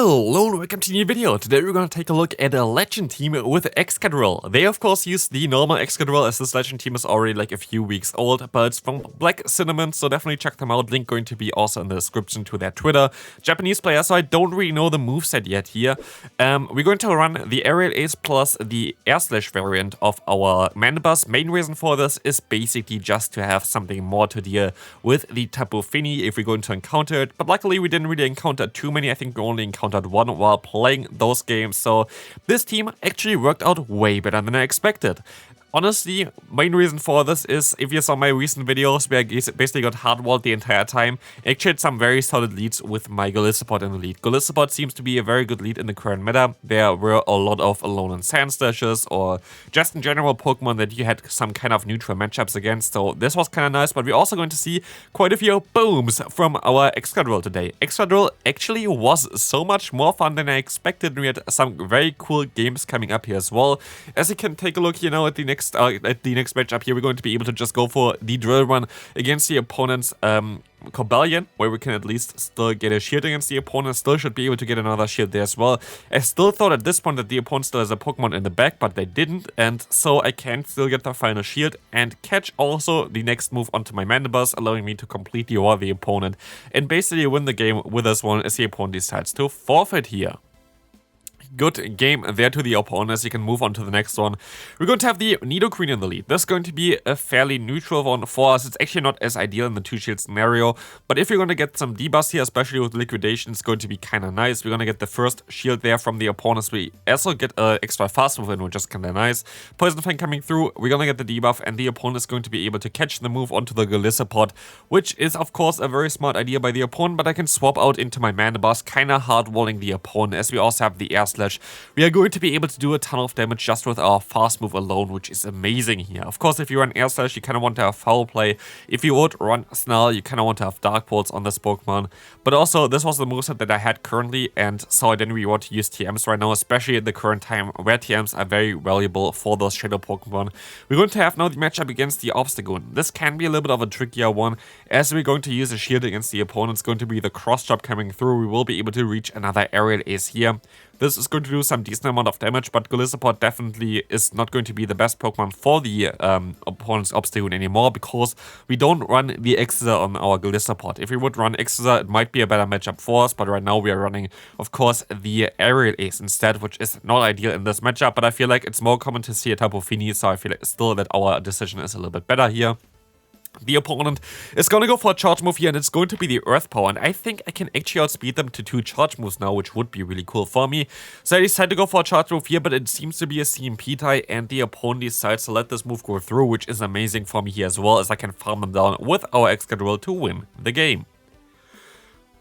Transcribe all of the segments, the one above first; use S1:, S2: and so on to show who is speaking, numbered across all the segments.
S1: Hello and welcome to a new video. Today we're going to take a look at a legend team with Excadrill. They of course use the normal Excadrill as this legend team is already like a few weeks old, but it's from Blackcinnamon, so definitely check them out. Link going to be also in the description to their Twitter. Japanese player, so I don't really know the moveset yet here. We're going to run the Aerial Ace plus the Air Slash variant of our Mandibus. Main reason for this is basically just to have something more to deal with the Tapu Fini if we're going to encounter it, but luckily we didn't really encounter too many. I think we only encountered one while playing those games, so this team actually worked out way better than I expected. Honestly, main reason for this is, if you saw my recent videos where I basically got hardwalled the entire time, I actually had some very solid leads with my Golisopod in the lead. Golisopod seems to be a very good lead in the current meta. There were a lot of Alone and Sand Slashes, or just in general Pokemon that you had some kind of neutral matchups against, so this was kind of nice, but we're also going to see quite a few booms from our Excadrill today. Excadrill actually was so much more fun than I expected, and we had some very cool games coming up here as well. As you can take a look, you know, at the next matchup here, we're going to be able to just go for the drill run against the opponent's Cobalion, where we can at least still get a shield against the opponent. Still should be able to get another shield there as well. I still thought at this point that the opponent still has a Pokemon in the back, but they didn't, and so I can still get the final shield and catch also the next move onto my Mandibus, allowing me to completely wall the opponent and basically win the game with this one as the opponent decides to forfeit here. Good game there to the opponent as you can move on to the next one. We're going to have the Nidoqueen in the lead. This is going to be a fairly neutral one for us. It's actually not as ideal in the two-shield scenario, but if you're going to get some debuffs here, especially with liquidation, it's going to be kind of nice. We're going to get the first shield there from the opponents. We also get an extra fast move in, which is kind of nice. Poison Fang coming through, we're going to get the debuff, and the opponent is going to be able to catch the move onto the Golisopod, which is of course a very smart idea by the opponent, but I can swap out into my Mandibus, kind of hard-walling the opponent, as we also have the Air Slash. We are going to be able to do a ton of damage just with our fast move alone, which is amazing here. Of course, if you run Air Slash, you kind of want to have Foul Play. If you would run Snarl, you kind of want to have Dark Pulse on this Pokemon. But also, this was the moveset that I had currently, and so I didn't really want to use TMs right now, especially at the current time where TMs are very valuable for those Shadow Pokemon. We're going to have now the matchup against the Obstagoon. This can be a little bit of a trickier one, as we're going to use a shield against the opponent. It's going to be the cross chop coming through. We will be able to reach another Aerial Ace here. This is going to do some decent amount of damage, but Golisopod definitely is not going to be the best Pokemon for the opponent's Obstagoon anymore, because we don't run the Exeter on our Golisopod. If we would run Exeter, it might be a better matchup for us, but right now we are running, of course, the Aerial Ace instead, which is not ideal in this matchup, but I feel like it's more common to see a Tapu Fini, so I feel like still that our decision is a little bit better here. The opponent is going to go for a charge move here, and it's going to be the Earth Power, and I think I can actually outspeed them to 2 charge moves now, which would be really cool for me. So I decided to go for a charge move here, but it seems to be a CMP tie, and the opponent decides to let this move go through, which is amazing for me here as well, as I can farm them down with our Excadrill to win the game.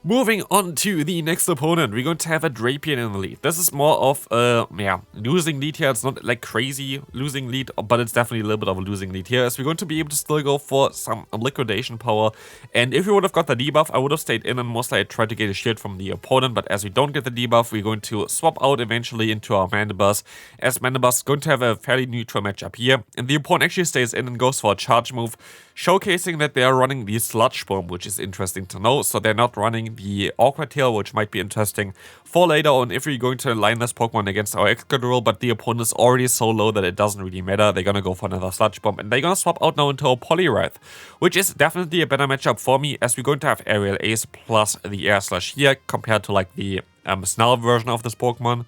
S1: Moving on to the next opponent, we're going to have a Drapion in the lead. This is more of a, losing lead here. It's not like crazy losing lead, but it's definitely a little bit of a losing lead here, as we're going to be able to still go for some liquidation power. And if we would have got the debuff, I would have stayed in and mostly I tried to get a shield from the opponent, but as we don't get the debuff, we're going to swap out eventually into our Mandibus, as Mandibus is going to have a fairly neutral matchup here. And the opponent actually stays in and goes for a charge move, showcasing that they are running the Sludge Bomb, which is interesting to know. So they're not running the Awkward Tail, which might be interesting for later on if we're going to line this Pokemon against our Excadrill, but the opponent is already so low that it doesn't really matter. They're gonna go for another Sludge Bomb, and they're gonna swap out now into a Poliwrath, which is definitely a better matchup for me, as we're going to have Aerial Ace plus the Air Slash here, compared to like the Snarl version of this Pokemon.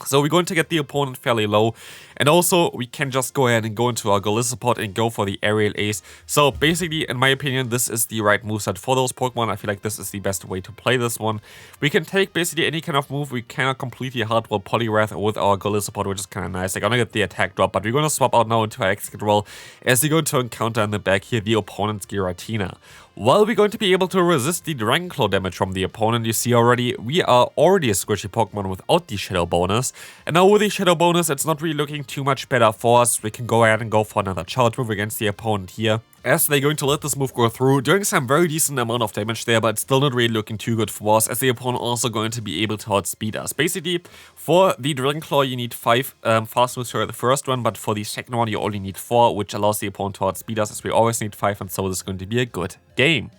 S1: So we're going to get the opponent fairly low, and also we can just go ahead and go into our Golisopod and go for the Aerial Ace. So basically, in my opinion, this is the right moveset for those Pokemon. I feel like this is the best way to play this one. We can take basically any kind of move. We cannot completely hardwall Poliwrath with our Golisopod, which is kind of nice. They're gonna get the attack drop, but we're gonna swap out now into our Excadrill, as we're going to encounter in the back here the opponent's Giratina. While we're going to be able to resist the Dragon Claw damage from the opponent, you see already, we are already a squishy Pokemon without the Shadow bonus. And now with the Shadow bonus, it's not really looking too much better for us. We can go ahead and go for another charge move against the opponent here, as they're going to let this move go through, doing some very decent amount of damage there, but still not really looking too good for us, as the opponent also going to be able to outspeed us. Basically, for the Dragon Claw, you need 5 fast moves for the first one, but for the second one, you only need 4, which allows the opponent to outspeed us, as we always need 5, and so this is going to be a good game.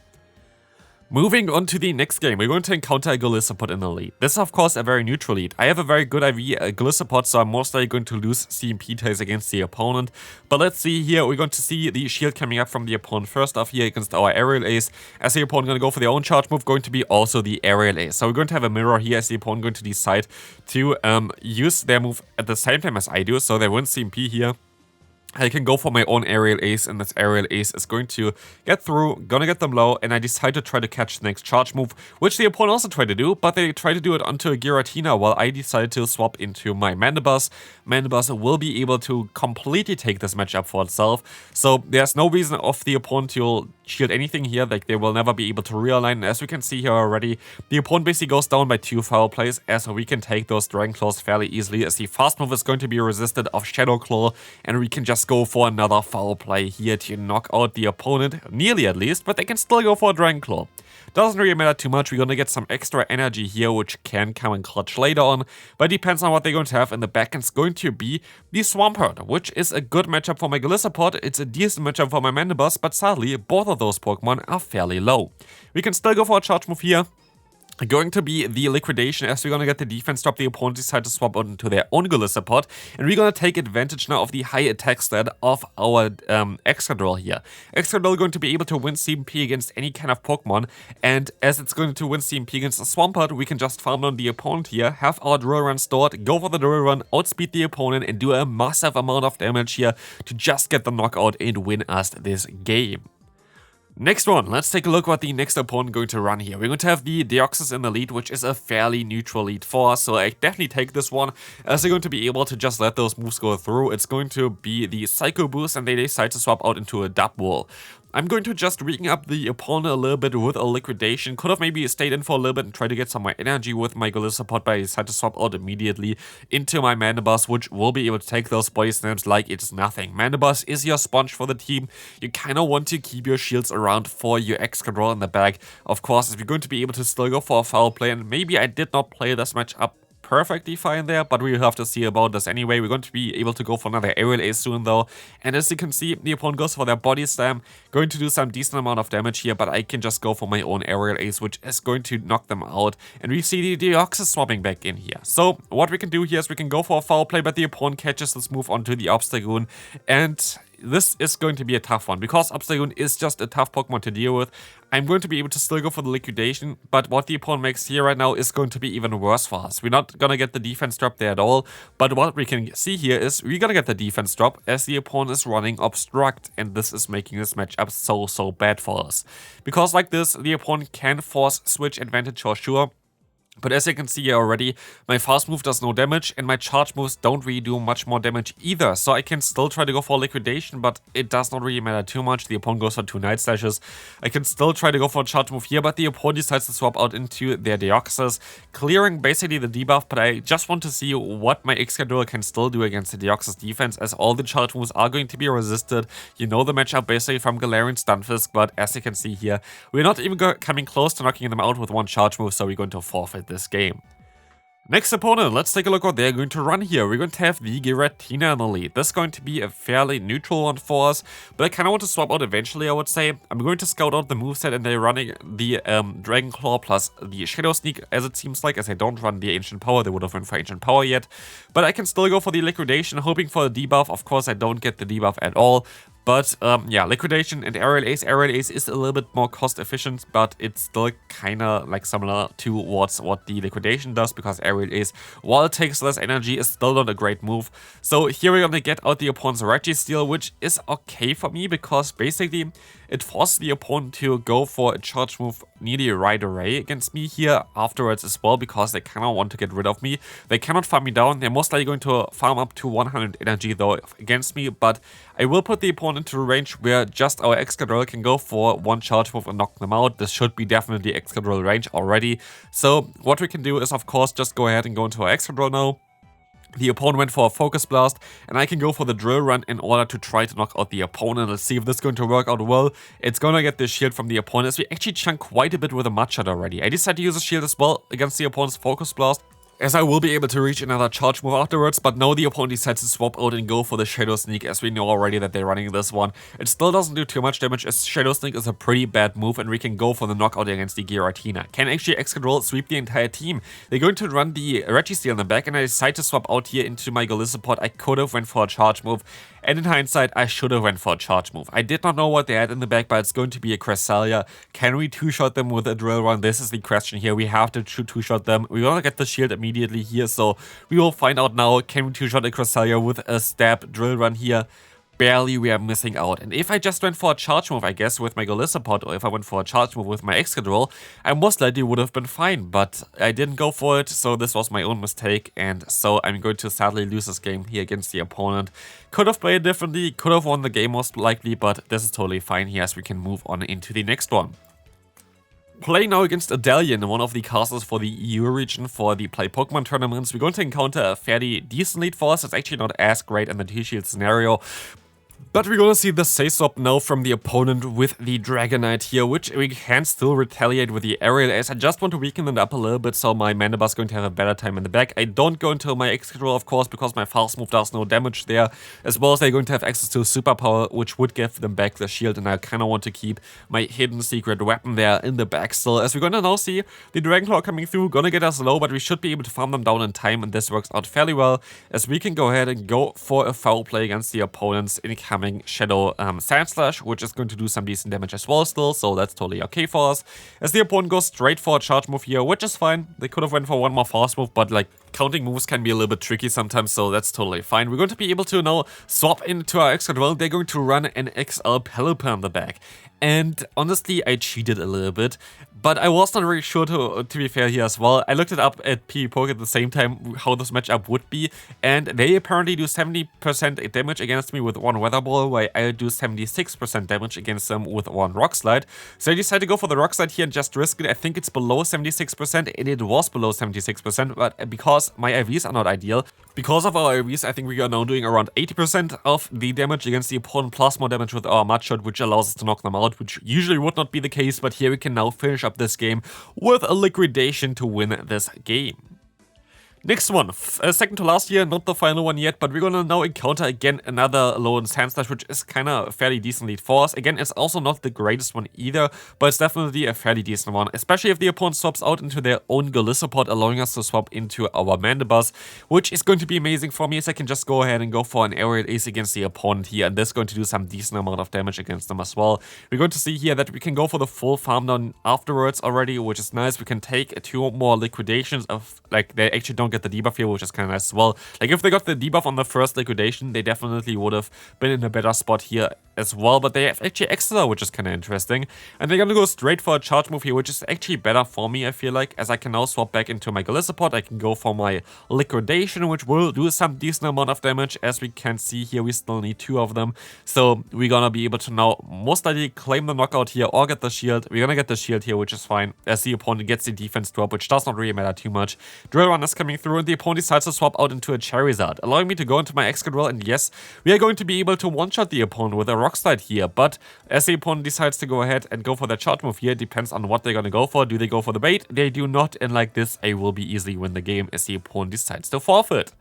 S1: Moving on to the next game, we're going to encounter a Golisopod in the lead. This is of course a very neutral lead. I have a very good IV Golisopod, so I'm most likely going to lose CMP tails against the opponent. But let's see here, we're going to see the shield coming up from the opponent first off here against our aerial ace. As the opponent going to go for their own charge move, going to be also the aerial ace. So we're going to have a mirror here as the opponent going to decide to use their move at the same time as I do. So they win CMP here. I can go for my own aerial ace, and this aerial ace is going to get through, gonna get them low, and I decide to try to catch the next charge move, which the opponent also tried to do, but they tried to do it onto a Giratina while I decided to swap into my Mandibuzz. Mandibuzz will be able to completely take this matchup for itself, so there's no reason of the opponent to shield anything here, like they will never be able to realign, and as we can see here already, the opponent basically goes down by 2 foul plays, as we can take those Dragon Claws fairly easily, as the fast move is going to be resisted of Shadow Claw, and we can just go for another foul play here to knock out the opponent, nearly at least, but they can still go for a Dragon Claw. Doesn't really matter too much, we're gonna get some extra energy here, which can come in clutch later on, but it depends on what they're going to have in the back. It's going to be the Swampert, which is a good matchup for my Golisopod, it's a decent matchup for my Mandibuzz, but sadly, both of those Pokemon are fairly low. We can still go for a charge move here. Going to be the liquidation, as we're going to get the defense drop. The opponent decide to swap out into their own Golisopod, and we're going to take advantage now of the high attack stat of our Excadrill here. Excadrill going to be able to win CMP against any kind of Pokemon, and as it's going to win CMP against a Swampert, we can just farm on the opponent here, have our Drill Run stored, go for the Drill Run, outspeed the opponent, and do a massive amount of damage here to just get the knockout and win us this game. Next one, let's take a look what the next opponent going to run here. We're going to have the Deoxys in the lead, which is a fairly neutral lead for us, so I definitely take this one, as they're going to be able to just let those moves go through. It's going to be the Psycho Boost, and they decide to swap out into a Dub Wall. I'm going to just weaken up the opponent a little bit with a liquidation. Could have maybe stayed in for a little bit and tried to get some more energy with my Golisopod, but I decided to swap out immediately into my Mandibuzz, which will be able to take those body slams like it's nothing. Mandibuzz is your sponge for the team. You kind of want to keep your shields around for your Excadrill in the back. Of course, if you're going to be able to still go for a foul play, and maybe I did not play this match up perfectly fine there, but we'll have to see about this anyway. We're going to be able to go for another aerial ace soon though, and as you can see, the opponent goes for their body slam, going to do some decent amount of damage here, but I can just go for my own aerial ace, which is going to knock them out, and we see the Deoxys swapping back in here. So what we can do here is we can go for a foul play, but the opponent catches this move onto the Obstagoon, and this is going to be a tough one, because Obstagoon is just a tough Pokemon to deal with. I'm going to be able to still go for the liquidation, but what the opponent makes here right now is going to be even worse for us. We're not going to get the defense drop there at all, but what we can see here is we're going to get the defense drop as the opponent is running Obstruct, and this is making this matchup so bad for us. Because like this, the opponent can force switch advantage for sure. But as you can see here already, my fast move does no damage, and my charge moves don't really do much more damage either. So I can still try to go for liquidation, but it does not really matter too much. The opponent goes for 2 Night Slashes. I can still try to go for a charge move here, but the opponent decides to swap out into their Deoxys, clearing basically the debuff. But I just want to see what my Excadrill can still do against the Deoxys defense, as all the charge moves are going to be resisted. You know the matchup basically from Galarian Stunfisk, but as you can see here, we're not even coming close to knocking them out with 1 charge move, so we're going to forfeit this game. Next opponent, let's take a look what they're going to run here. We're going to have the Giratina in the lead. This is going to be a fairly neutral one for us, but I kind of want to swap out eventually, I would say. I'm going to scout out the moveset, and they're running the Dragon Claw plus the Shadow Sneak, as it seems like, as I don't run the Ancient Power. They would have went for Ancient Power yet, but I can still go for the Liquidation, hoping for a debuff. Of course, I don't get the debuff at all. But yeah, Liquidation and Aerial Ace. Aerial Ace is a little bit more cost efficient, but it's still kind of like similar towards what the Liquidation does, because Aerial Ace, while it takes less energy, is still not a great move. So here we're gonna get out the opponent's Registeel, which is okay for me, because basically it forces the opponent to go for a charge move nearly right away against me here afterwards as well, because they kind of want to get rid of me. They cannot farm me down. They're most likely going to farm up to 100 energy though against me, but I will put the opponent into a range where just our Excadrill can go for 1 charge move and knock them out. This should be definitely Excadrill range already. So what we can do is, of course, just go ahead and go into our Excadrill now. The opponent went for a Focus Blast, and I can go for the Drill Run in order to try to knock out the opponent. Let's see if this is going to work out well. It's going to get the shield from the opponent, as we actually chunk quite a bit with a Mudshot already. I decided to use a shield as well against the opponent's Focus Blast. as I will be able to reach another charge move afterwards, but now the opponent decides to swap out and go for the Shadow Sneak, as we know already that they're running this one. It still doesn't do too much damage, as Shadow Sneak is a pretty bad move, and we can go for the knockout against the Giratina. Can actually Excadrill sweep the entire team? They're going to run the Registeel in the back, and I decide to swap out here into my Golisopod. I could have went for a charge move, and in hindsight, I should have went for a charge move. I did not know what they had in the back, but it's going to be a Cresselia. Can we two-shot them with a drill run? This is the question here. We have to two-shot them. We want to get the shield immediately here, so we will find out now. Can we two-shot a Cresselia with a stab drill run here? Barely, we are missing out. And if I just went for a charge move, I guess, with my Golisopod, or if I went for a charge move with my Excadrill, I most likely would have been fine, but I didn't go for it, so this was my own mistake, and so I'm going to sadly lose this game here against the opponent. Could have played differently, could have won the game most likely, but this is totally fine here, as we can move on into the next one. Playing now against Adelian, one of the casters for the EU region for the Play Pokemon tournaments. We're going to encounter a fairly decent lead for us. It's actually not as great in the T-Shield scenario. But we're gonna see the say-swap now from the opponent with the Dragonite here, which we can still retaliate with the Aerial Ace. I just want to weaken it up a little bit, so my Mandibuzz is going to have a better time in the back. I don't go into my Excadrill, of course, because my fast move does no damage there, as well as they're going to have access to Superpower, which would give them back the shield, and I kind of want to keep my hidden secret weapon there in the back still. As we're gonna now see the Dragonclaw coming through, gonna get us low, but we should be able to farm them down in time, and this works out fairly well, as we can go ahead and go for a foul play against the opponent's incoming Shadow Sand Slash, which is going to do some decent damage as well still, so that's totally okay for us. As the opponent goes straight for a charge move here, which is fine. They could have went for one more fast move, but like counting moves can be a little bit tricky sometimes, so that's totally fine. We're going to be able to now swap into our Excadrill. They're going to run an XL Pelipper in the back. And honestly, I cheated a little bit, but I was not really sure to be fair here as well. I looked it up at PvPoke at the same time how this matchup would be, and they apparently do 70% damage against me with one Weather Ball, while I do 76% damage against them with one Rock Slide. So I decided to go for the Rock Slide here and just risk it. I think it's below 76%, and it was below 76%, but because my IVs are not ideal, because of our IVs, I think we are now doing around 80% of the damage against the opponent, plus more damage with our Mudshot, which allows us to knock them out, which usually would not be the case, but here we can now finish up this game with a liquidation to win this game. Next one, second to last year, not the final one yet, but we're gonna now encounter again another Lone Sand Slash, which is kind of fairly decent lead for us. Again, it's also not the greatest one either, but it's definitely a fairly decent one, especially if the opponent swaps out into their own Golisopod, allowing us to swap into our Mandibuzz, which is going to be amazing for me, as I can just go ahead and go for an Aerial Ace against the opponent here, and this is going to do some decent amount of damage against them as well. We're going to see here that we can go for the full farm down afterwards already, which is nice. We can take 2 more liquidations of, like, they actually don't get the debuff here, which is kind of nice as well. Like, if they got the debuff on the first liquidation, they definitely would have been in a better spot here as well, but they have actually extra, which is kind of interesting. And they're gonna go straight for a charge move here, which is actually better for me, I feel like, as I can now swap back into my Golisopod. I can go for my liquidation, which will do some decent amount of damage. As we can see here, we still need 2 of them, so we're gonna be able to now most likely claim the knockout here or get the shield. We're gonna get the shield here, which is fine, as the opponent gets the defense drop, which does not really matter too much. Drill Run is coming through, and the opponent decides to swap out into a Charizard, allowing me to go into my Excadrill, and yes, we are going to be able to one-shot the opponent with a Rock Slide here, but as the opponent decides to go ahead and go for the charge move here, it depends on what they're gonna go for. Do they go for the bait? They do not, and like this, I will be easily win the game as the opponent decides to forfeit.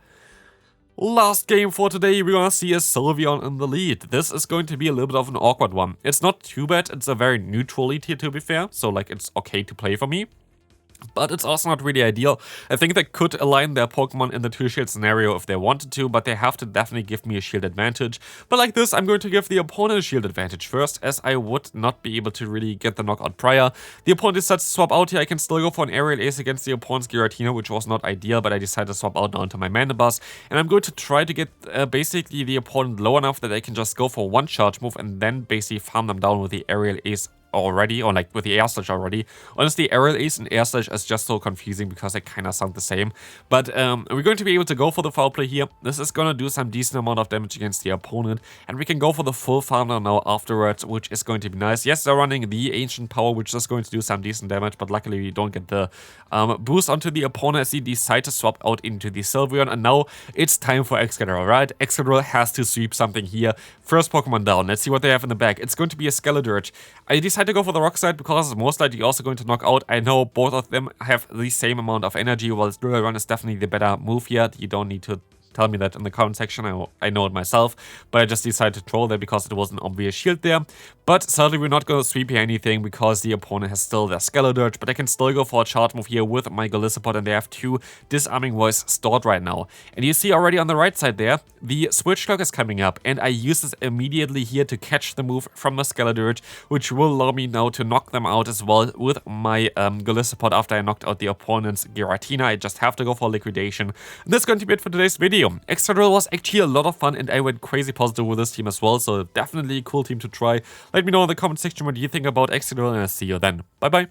S1: Last game for today, we're gonna see a Sylveon in the lead. This is going to be a little bit of an awkward one. It's not too bad, it's a very neutral lead here, to be fair, so like it's okay to play for me. But it's also not really ideal. I think they could align their Pokemon in the 2-shield scenario if they wanted to, but they have to definitely give me a shield advantage. But like this, I'm going to give the opponent a shield advantage first, as I would not be able to really get the knockout prior. The opponent decides to swap out here. I can still go for an Aerial Ace against the opponent's Giratina, which was not ideal, but I decided to swap out now into my Mandibuzz. And I'm going to try to get basically the opponent low enough that I can just go for one charge move and then basically farm them down with the Aerial Ace already, or like with the Air Slash already. Honestly, Aerial Ace and Air Slash is just so confusing because they kind of sound the same. But we're going to be able to go for the foul play here. This is going to do some decent amount of damage against the opponent, and we can go for the full farm now afterwards, which is going to be nice. Yes, they're running the Ancient Power, which is going to do some decent damage, but luckily we don't get the boost onto the opponent as he decides to swap out into the Sylveon, and now it's time for Excadrill, right? Excadrill has to sweep something here. First Pokemon down. Let's see what they have in the back. It's going to be a Skeledirge. I decided decided to go for the rock side because it's most likely also going to knock out. I know both of them have the same amount of energy, while Drill Run is definitely the better move here. You don't need to tell me that in the comment section, I know it myself, but I just decided to troll there because it was an obvious shield there. But sadly we're not going to sweep here anything because the opponent has still their Skeledirge, but I can still go for a charge move here with my Golisopod, and they have 2 Disarming Voice stored right now. And you see already on the right side there, the Switch Clock is coming up, and I use this immediately here to catch the move from the Skeledirge, which will allow me now to knock them out as well with my Golisopod after I knocked out the opponent's Giratina. I just have to go for liquidation. And that's going to be it for today's video. Excadrill was actually a lot of fun, and I went crazy positive with this team as well, so definitely a cool team to try. Let me know in the comment section what you think about Excadrill, and I'll see you then. Bye bye.